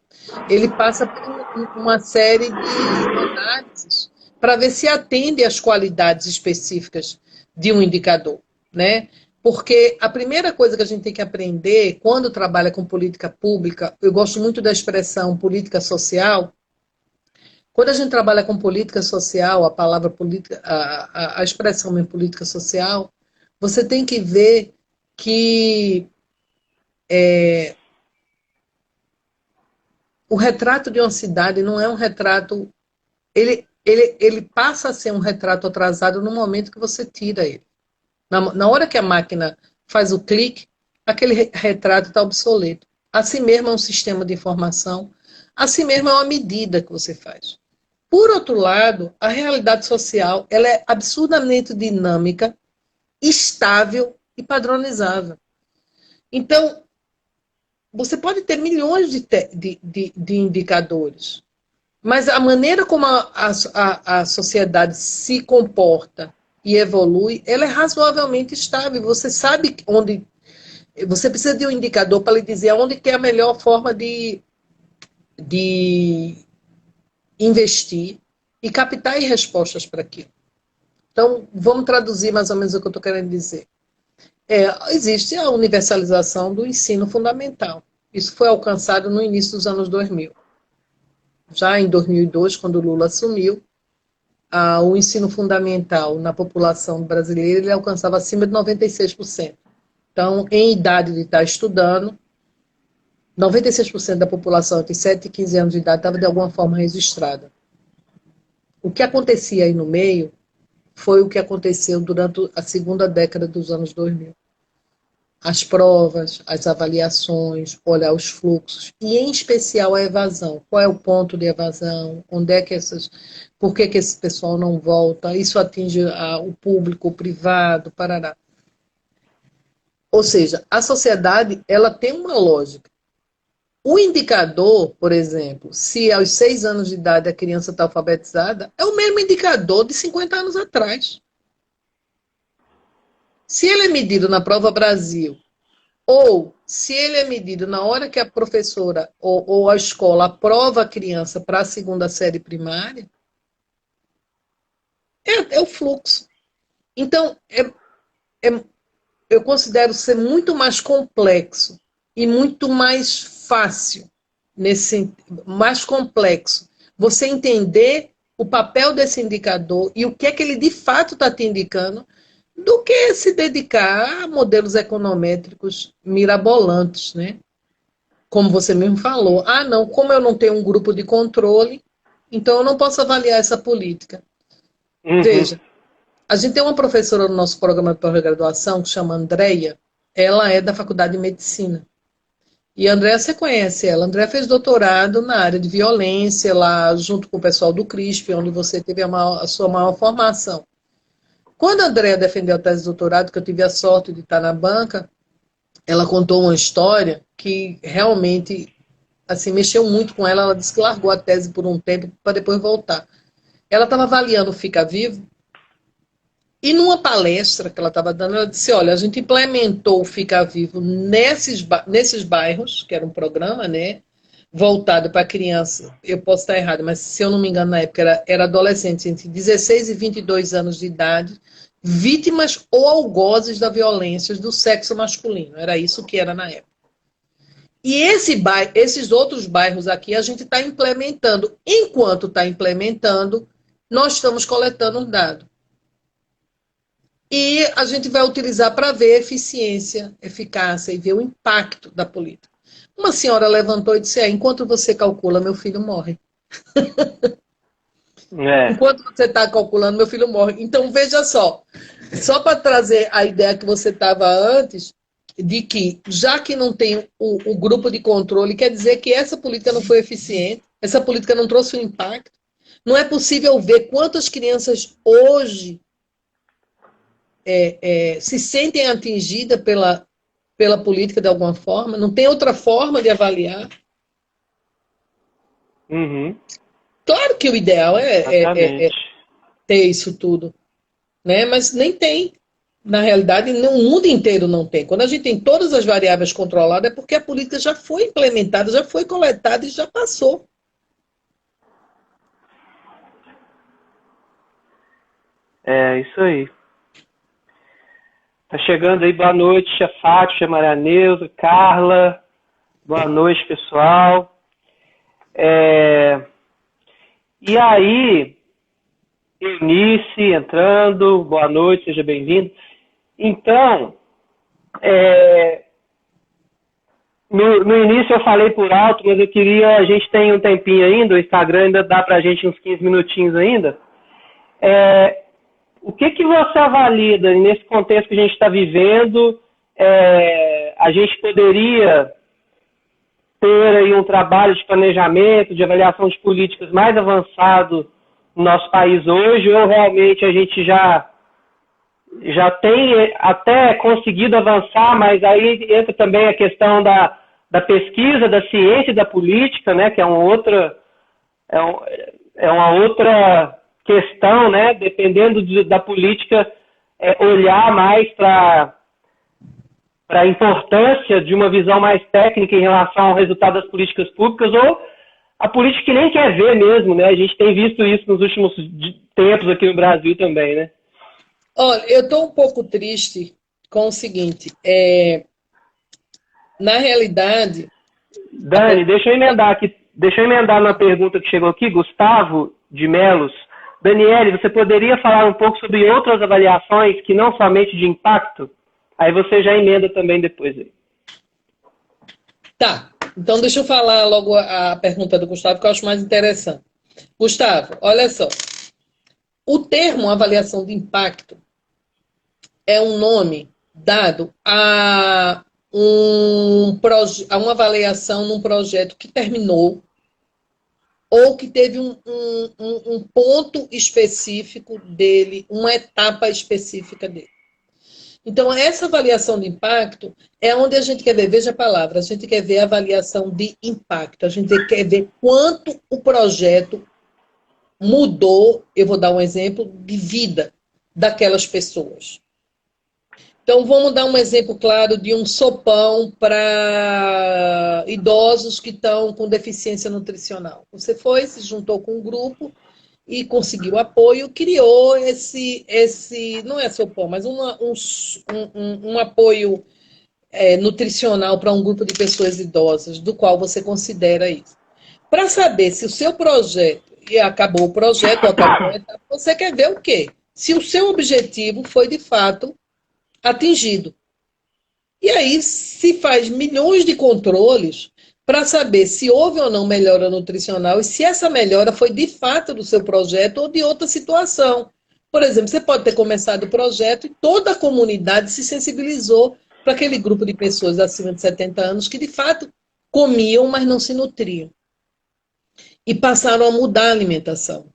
Ele passa por uma série de análises para ver se atende às qualidades específicas de um indicador, né? Porque a primeira coisa que a gente tem que aprender quando trabalha com política pública, eu gosto muito da expressão política social. Quando a gente trabalha com política social, a palavra política, a expressão em política social, você tem que ver que o retrato de uma cidade não é um retrato... Ele passa a ser um retrato atrasado no momento que você tira ele. Na hora que a máquina faz o clique, aquele retrato está obsoleto. Assim mesmo é um sistema de informação, assim mesmo é uma medida que você faz. Por outro lado, a realidade social ela é absurdamente dinâmica, estável e padronizável. Então, você pode ter milhões de indicadores, mas a maneira como a sociedade se comporta e evolui, ela é razoavelmente estável. Você sabe onde... Você precisa de um indicador para lhe dizer onde que é a melhor forma de investir e captar respostas para aquilo. Então, vamos traduzir mais ou menos o que eu estou querendo dizer. Existe a universalização do ensino fundamental. Isso foi alcançado no início dos anos 2000. Já em 2002, quando o Lula assumiu, o ensino fundamental na população brasileira ele alcançava acima de 96%. Então, em idade de estar estudando, 96% da população entre 7 e 15 anos de idade estava de alguma forma registrada. O que acontecia aí no meio foi o que aconteceu durante a segunda década dos anos 2000. As provas, as avaliações, olhar os fluxos, e em especial a evasão. Qual é o ponto de evasão? Onde é que por que esse pessoal não volta? Isso atinge o público, o privado, parará. Ou seja, a sociedade ela tem uma lógica. O indicador, por exemplo, se aos 6 anos de idade a criança está alfabetizada, é o mesmo indicador de 50 anos atrás. Se ele é medido na Prova Brasil, ou se ele é medido na hora que a professora ou a escola aprova a criança para a segunda série primária, é o fluxo. Então, eu considero ser muito mais complexo e muito mais fácil, mais complexo, você entender o papel desse indicador e o que é que ele de fato está te indicando, do que se dedicar a modelos econométricos mirabolantes, né? Como você mesmo falou. Não, como eu não tenho um grupo de controle, então eu não posso avaliar essa política. Veja, a gente tem uma professora no nosso programa de pós-graduação que chama Andréia, ela é da Faculdade de Medicina. E a Andréia, você conhece ela. A Andréia fez doutorado na área de violência, lá junto com o pessoal do CRISP, onde você teve a sua maior formação. Quando a Andréia defendeu a tese de doutorado, que eu tive a sorte de estar na banca, ela contou uma história que realmente assim, mexeu muito com ela. Ela disse que largou a tese por um tempo para depois voltar. Ela estava avaliando o Fica Vivo E numa palestra que ela estava dando, ela disse, olha, a gente implementou o Fica Vivo nesses bairros, que era um programa, né, voltado para criança, eu posso estar errado, mas se eu não me engano, na época era adolescentes entre 16 e 22 anos de idade, vítimas ou algozes da violência do sexo masculino. Era isso que era na época. E esses outros bairros aqui, a gente está implementando. Enquanto está implementando, nós estamos coletando os dados. E a gente vai utilizar para ver a eficiência, eficácia e ver o impacto da política. Uma senhora levantou e disse, enquanto você calcula, meu filho morre. Enquanto você está calculando, meu filho morre. Então, veja só para trazer a ideia que você estava antes, de que, já que não tem o grupo de controle, quer dizer que essa política não foi eficiente, essa política não trouxe um impacto. Não é possível ver quantas crianças hoje se sentem atingidas pela política de alguma forma, não tem outra forma de avaliar. Uhum. Claro que o ideal é ter isso tudo, né? Mas nem tem. Na realidade, o mundo inteiro não tem. Quando a gente tem todas as variáveis controladas, é porque a política já foi implementada, já foi coletada e já passou. É, isso aí. Tá chegando aí, boa noite, tia Fátima, tia Maria Neuza, Carla. Boa noite, pessoal. E aí, Eunice entrando, boa noite, seja bem-vindo. Então, no início eu falei por alto, mas a gente tem um tempinho ainda, o Instagram ainda dá pra gente uns 15 minutinhos ainda. O que você avalia, Dani, nesse contexto que a gente está vivendo? A gente poderia ter aí um trabalho de planejamento, de avaliação de políticas mais avançado no nosso país hoje, ou realmente a gente já tem até conseguido avançar, mas aí entra também a questão da pesquisa, da ciência e da política, né, que é uma outra questão, né, dependendo da política, olhar mais para a importância de uma visão mais técnica em relação ao resultado das políticas públicas, ou a política que nem quer ver mesmo, né? A gente tem visto isso nos últimos tempos aqui no Brasil também, né? Olha, eu estou um pouco triste com o seguinte, na realidade... Dani, deixa eu emendar na pergunta que chegou aqui, Gustavo de Melos. Daniele, você poderia falar um pouco sobre outras avaliações que não somente de impacto? Aí você já emenda também depois. Tá, então deixa eu falar logo a pergunta do Gustavo, que eu acho mais interessante. Gustavo, olha só. O termo avaliação de impacto é um nome dado a uma avaliação num projeto que terminou ou que teve um ponto específico dele, uma etapa específica dele. Então, essa avaliação de impacto é onde a gente quer ver, veja a palavra, a gente quer ver a avaliação de impacto, a gente quer ver quanto o projeto mudou, eu vou dar um exemplo, de vida daquelas pessoas. Então, vamos dar um exemplo claro de um sopão para idosos que estão com deficiência nutricional. Você se juntou com um grupo e conseguiu apoio, criou esse não é sopão, mas um apoio nutricional para um grupo de pessoas idosas, do qual você considera isso. Para saber se o seu projeto, e acabou o projeto, você quer ver o quê? Se o seu objetivo foi, de fato, atingido. E aí se faz milhões de controles para saber se houve ou não melhora nutricional e se essa melhora foi de fato do seu projeto ou de outra situação. Por exemplo, você pode ter começado o projeto e toda a comunidade se sensibilizou para aquele grupo de pessoas acima de 70 anos que de fato comiam, mas não se nutriam. E passaram a mudar a alimentação.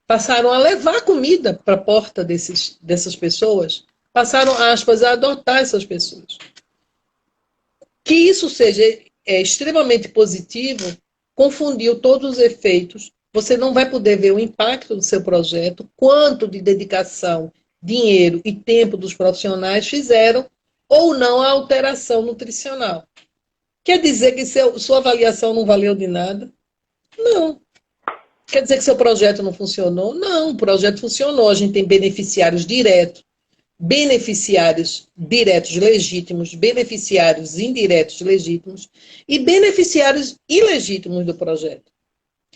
Passaram a levar comida para a porta dessas pessoas. Passaram, aspas, a adotar essas pessoas. Que isso seja extremamente positivo, confundiu todos os efeitos. Você não vai poder ver o impacto do seu projeto, quanto de dedicação dinheiro e tempo dos profissionais fizeram ou não a alteração nutricional. Quer dizer que sua avaliação não valeu de nada? Não. Quer dizer que seu projeto não funcionou? Não, o projeto funcionou. A gente tem beneficiários diretos legítimos, beneficiários indiretos legítimos e beneficiários ilegítimos do projeto.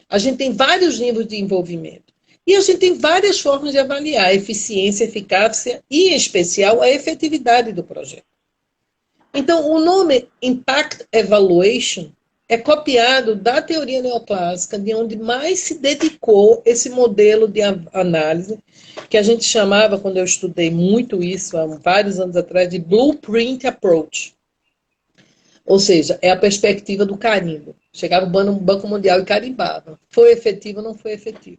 A gente tem vários níveis de envolvimento. E a gente tem várias formas de avaliar a eficiência, a eficácia e, em especial, a efetividade do projeto. Então, o nome Impact Evaluation é copiado da teoria neoclássica, de onde mais se dedicou esse modelo de análise, que a gente chamava, quando eu estudei muito isso, há vários anos atrás, de Blueprint Approach. Ou seja, é a perspectiva do carimbo. Chegava o Banco Mundial e carimbava. Foi efetivo ou não foi efetivo?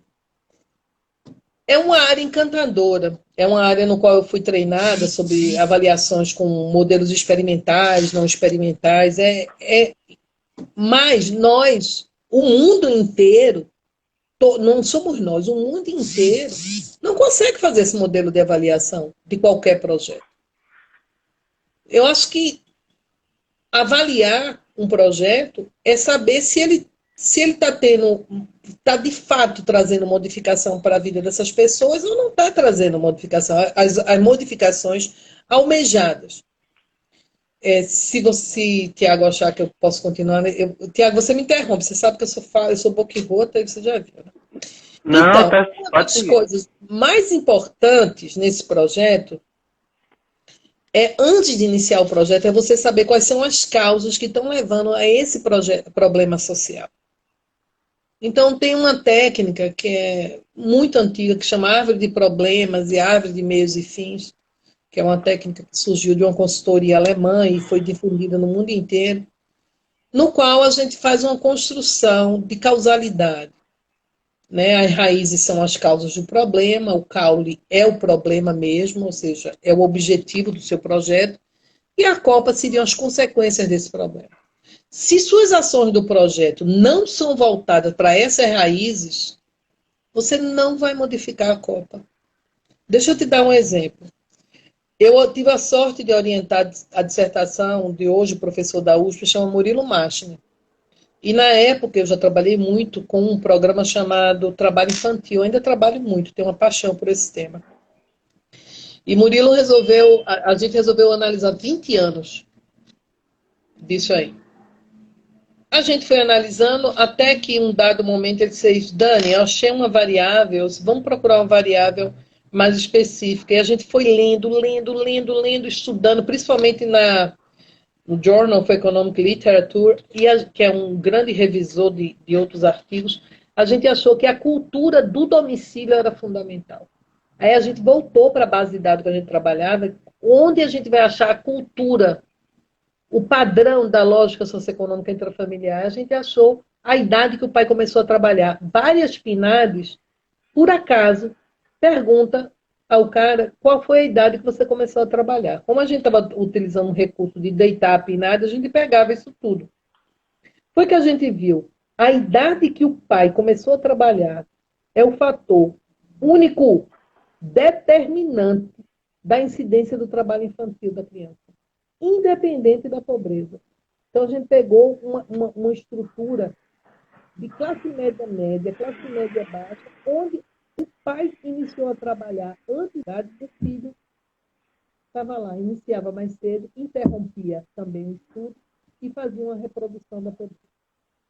É uma área encantadora. É uma área no qual eu fui treinada sobre avaliações com modelos experimentais, não experimentais. Mas nós, o mundo inteiro, não somos nós, o mundo inteiro não consegue fazer esse modelo de avaliação de qualquer projeto. Eu acho que avaliar um projeto é saber se ele está de fato trazendo modificação para a vida dessas pessoas ou não está trazendo modificação, as modificações almejadas. Se você, Tiago, achar que eu posso continuar, Tiago, você me interrompe, você sabe que eu sou boquirrota, você já viu, né? Não, então, tá, uma das coisas mais importantes nesse projeto antes de iniciar o projeto, é você saber quais são as causas que estão levando a esse problema social. Então, tem uma técnica que é muito antiga, que chama árvore de problemas e árvore de meios e fins, que é uma técnica que surgiu de uma consultoria alemã e foi difundida no mundo inteiro, no qual a gente faz uma construção de causalidade. Né? As raízes são as causas do problema, o caule é o problema mesmo, ou seja, é o objetivo do seu projeto, e a copa seriam as consequências desse problema. Se suas ações do projeto não são voltadas para essas raízes, você não vai modificar a copa. Deixa eu te dar um exemplo. Eu tive a sorte de orientar a dissertação de hoje, o professor da USP, chama Murilo Machner. E na época eu já trabalhei muito com um programa chamado Trabalho Infantil. Eu ainda trabalho muito, tenho uma paixão por esse tema. E Murilo a gente resolveu analisar 20 anos disso aí. A gente foi analisando até que um dado momento ele disse, Dani, eu achei uma variável, vamos procurar uma variável mais específica. E a gente foi lendo, estudando, principalmente no Journal of Economic Literature, que é um grande revisor de outros artigos. A gente achou que a cultura do domicílio era fundamental. Aí a gente voltou para a base de dados que a gente trabalhava, onde a gente vai achar a cultura, o padrão da lógica socioeconômica intrafamiliar. A gente achou a idade que o pai começou a trabalhar. Várias PNADs, por acaso, pergunta ao cara qual foi a idade que você começou a trabalhar. Como a gente estava utilizando um recurso de deitar a PNAD, a gente pegava isso tudo. Foi que a gente viu. A idade que o pai começou a trabalhar é o fator único determinante da incidência do trabalho infantil da criança, independente da pobreza. Então, a gente pegou uma estrutura de classe média, classe média baixa, onde o pai iniciou a trabalhar antes da idade do filho, estava lá, iniciava mais cedo, interrompia também o estudo e fazia uma reprodução da pobreza.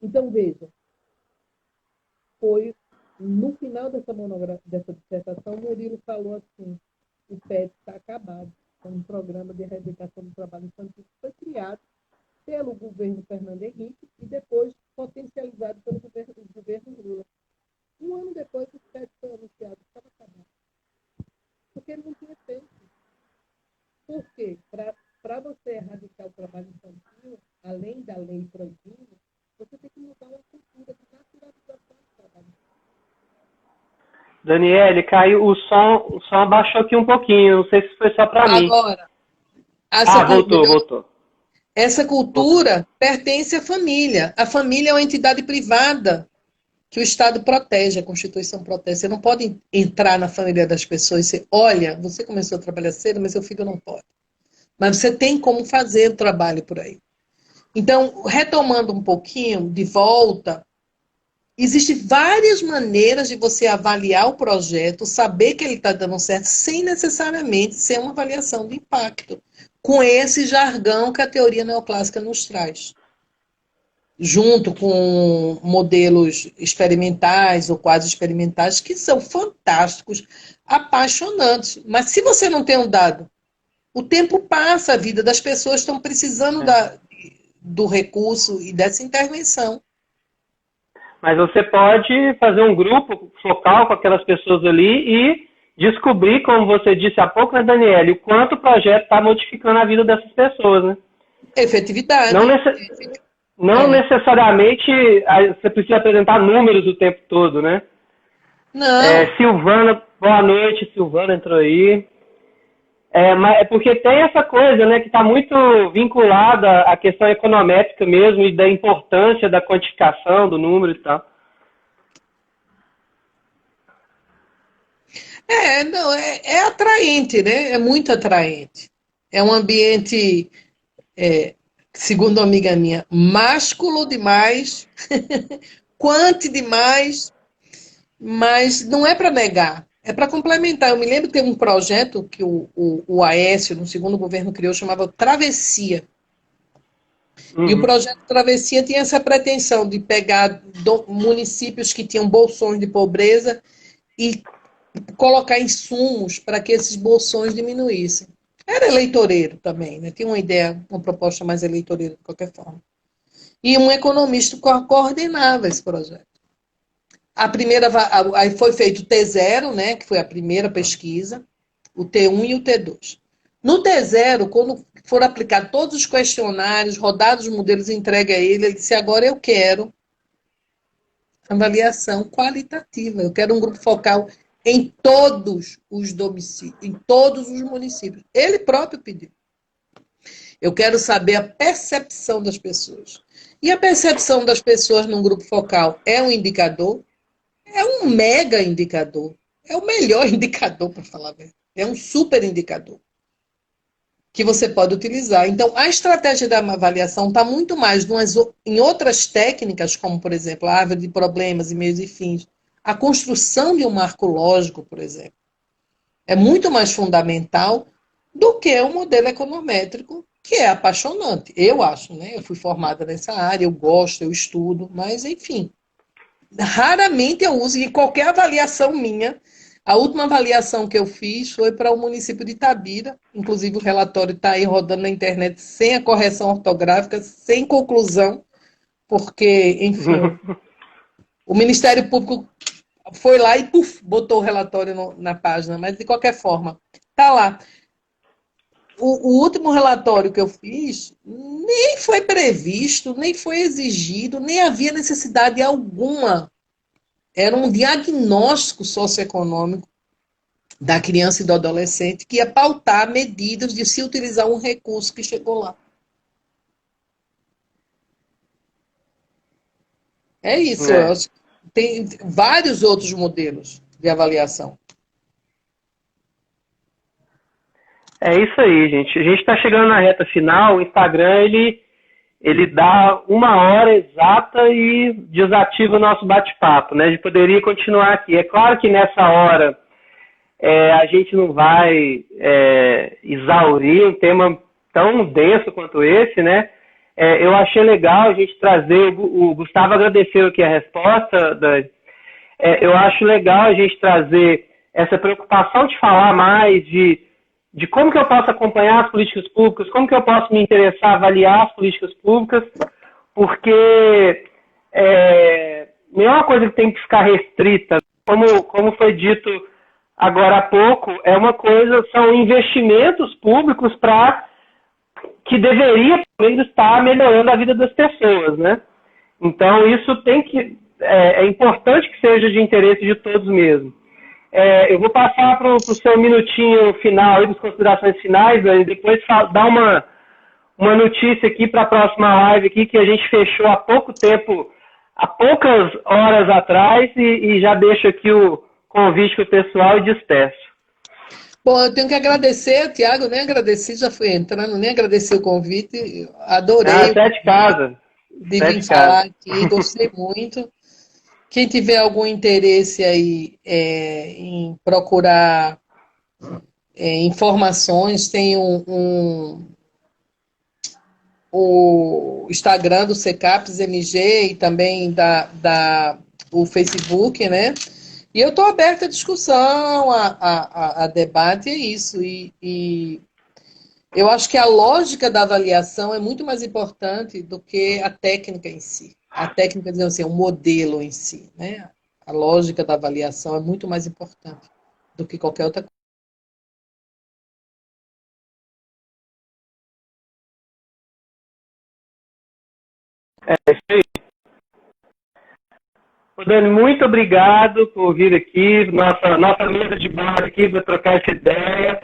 Então, veja, foi no final dessa dissertação, o Murilo falou assim, o PET está acabado, é um programa de erradicação do trabalho infantil que foi criado pelo governo Fernando Henrique e depois potencializado pelo governo Lula. Um ano depois, o PET foi anunciado, estava acabado. Porque ele não tinha feito. Por quê? Para você erradicar o trabalho infantil, além da lei proibindo, você tem que mudar uma cultura de naturalização do trabalho infantil. Daniele, caiu o som abaixou aqui um pouquinho, não sei se foi só para mim. Agora. Voltou. Essa cultura pertence à família. A família é uma entidade privada. que o Estado protege, a Constituição protege. Você não pode entrar na família das pessoas e dizer, olha, você começou a trabalhar cedo, mas seu filho não pode. Mas você tem como fazer o trabalho por aí. Então, retomando um pouquinho, de volta, existem várias maneiras de você avaliar o projeto, saber que ele está dando certo, sem necessariamente ser uma avaliação de impacto, com esse jargão que a teoria neoclássica nos traz. Junto com modelos experimentais ou quase experimentais, que são fantásticos, apaixonantes. Mas se você não tem um dado, o tempo passa, a vida das pessoas estão precisando do recurso e dessa intervenção. Mas você pode fazer um grupo focal com aquelas pessoas ali e descobrir, como você disse há pouco, né, Daniele, o quanto o projeto está modificando a vida dessas pessoas, né? Efetividade. Não necessariamente você precisa apresentar números o tempo todo, né? Não. Silvana, boa noite, Silvana entrou aí. Mas é porque tem essa coisa, né, que está muito vinculada à questão econométrica mesmo e da importância da quantificação do número e tal. É atraente, né? É muito atraente. É um ambiente, segundo uma amiga minha, másculo demais, quante demais, mas não é para negar, é para complementar. Eu me lembro que tem um projeto que o Aécio, no segundo governo, criou, chamava Travessia. E o projeto Travessia tinha essa pretensão de pegar municípios que tinham bolsões de pobreza e colocar insumos para que esses bolsões diminuíssem. Era eleitoreiro também, né? Tinha uma ideia, uma proposta mais eleitoreira de qualquer forma. E um economista coordenava esse projeto. Aí foi feito o T0, né, que foi a primeira pesquisa, o T1 e o T2. No T0, quando foram aplicados todos os questionários, rodados os modelos, entregue a ele disse, agora eu quero avaliação qualitativa, eu quero um grupo focal em todos os domicílios, em todos os municípios. Ele próprio pediu. Eu quero saber a percepção das pessoas. E a percepção das pessoas num grupo focal é um indicador? É um mega indicador. É o melhor indicador, para falar a verdade. É um super indicador que você pode utilizar. Então, a estratégia da avaliação está muito mais em outras técnicas, como, por exemplo, a árvore de problemas e meios e fins. A construção de um marco lógico, por exemplo, é muito mais fundamental do que o modelo econométrico, que é apaixonante. Eu acho, né? Eu fui formada nessa área, eu gosto, eu estudo, mas, enfim, raramente eu uso, e qualquer avaliação minha, a última avaliação que eu fiz foi para o município de Itabira, inclusive o relatório está aí rodando na internet sem a correção ortográfica, sem conclusão, porque, enfim, o Ministério Público foi lá e botou o relatório na página, mas de qualquer forma, está lá. O último relatório que eu fiz nem foi previsto, nem foi exigido, nem havia necessidade alguma. Era um diagnóstico socioeconômico da criança e do adolescente que ia pautar medidas de se utilizar um recurso que chegou lá. É isso. Eu acho que tem vários outros modelos de avaliação. É isso aí, gente. A gente está chegando na reta final. O Instagram, ele dá 1 hora exata e desativa o nosso bate-papo, né? A gente poderia continuar aqui. É claro que nessa hora a gente não vai exaurir um tema tão denso quanto esse, né? Eu achei legal a gente trazer, o Gustavo agradeceu aqui a resposta, eu acho legal a gente trazer essa preocupação de falar mais de como que eu posso acompanhar as políticas públicas, como que eu posso me interessar, avaliar as políticas públicas, porque não é uma coisa que tem que ficar restrita. Como foi dito agora há pouco, são investimentos públicos que deveria, pelo menos, estar melhorando a vida das pessoas, né? Então, isso é importante que seja de interesse de todos mesmo. Eu vou passar para o seu minutinho final, das considerações finais, e depois dar uma notícia aqui para a próxima live aqui, que a gente fechou há pouco tempo há poucas horas atrás e já deixo aqui o convite para o pessoal e despeço. Bom, eu tenho que agradecer, Tiago, nem agradeci, já fui entrando, nem agradeci o convite, adorei Sete casas. de vir falar aqui, gostei muito. Quem tiver algum interesse aí em procurar informações, tem o Instagram do CECAPES MG e também o Facebook, né? E eu estou aberta à discussão, a debate, é isso. E eu acho que a lógica da avaliação é muito mais importante do que a técnica em si. A técnica, dizendo assim, o modelo em si, né? A lógica da avaliação é muito mais importante do que qualquer outra coisa. Isso aí. Dani, muito obrigado por vir aqui, nossa mesa de bar aqui para trocar essa ideia.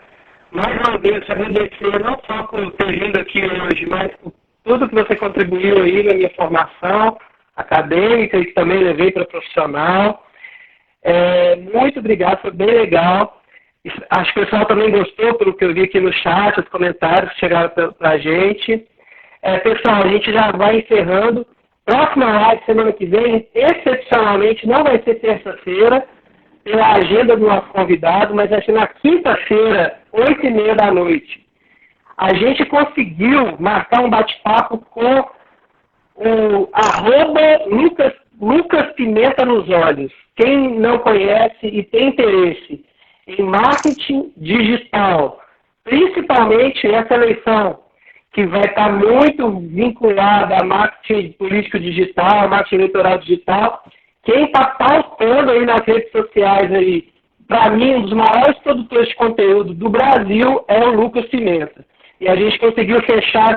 Mais uma vez, agradecer não só por ter vindo aqui hoje, mas por tudo que você contribuiu aí na minha formação acadêmica e que também levei para profissional. Muito obrigado, foi bem legal. Acho que o pessoal também gostou pelo que eu vi aqui no chat, os comentários que chegaram para a gente. Pessoal, a gente já vai encerrando. Próxima live, semana que vem, excepcionalmente, não vai ser terça-feira, pela agenda do nosso convidado, mas vai ser na quinta-feira, 8h30 da noite. A gente conseguiu marcar um bate-papo com o Lucas Pimenta nos Olhos. Quem não conhece e tem interesse em marketing digital, principalmente essa eleição, que vai estar muito vinculada a marketing político digital, marketing eleitoral digital. Quem está pautando aí nas redes sociais aí, para mim, um dos maiores produtores de conteúdo do Brasil é o Lucas Pimenta. E a gente conseguiu fechar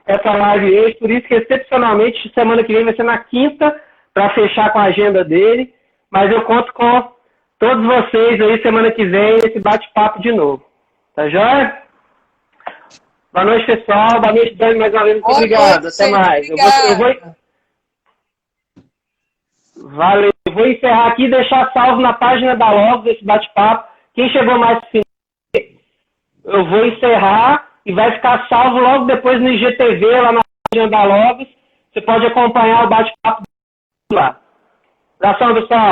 essa live hoje, por isso que excepcionalmente semana que vem vai ser na quinta, para fechar com a agenda dele. Mas eu conto com todos vocês aí semana que vem, esse bate-papo de novo. Tá joia? Boa noite, pessoal. Boa noite, Dani, mais uma vez. Muito obrigado. Até mais. Valeu. Eu vou encerrar aqui e deixar salvo na página da Logos esse bate-papo. Quem chegou mais final, eu vou encerrar e vai ficar salvo logo depois no IGTV, lá na página da Logos. Você pode acompanhar o bate-papo lá. Abração, pessoal.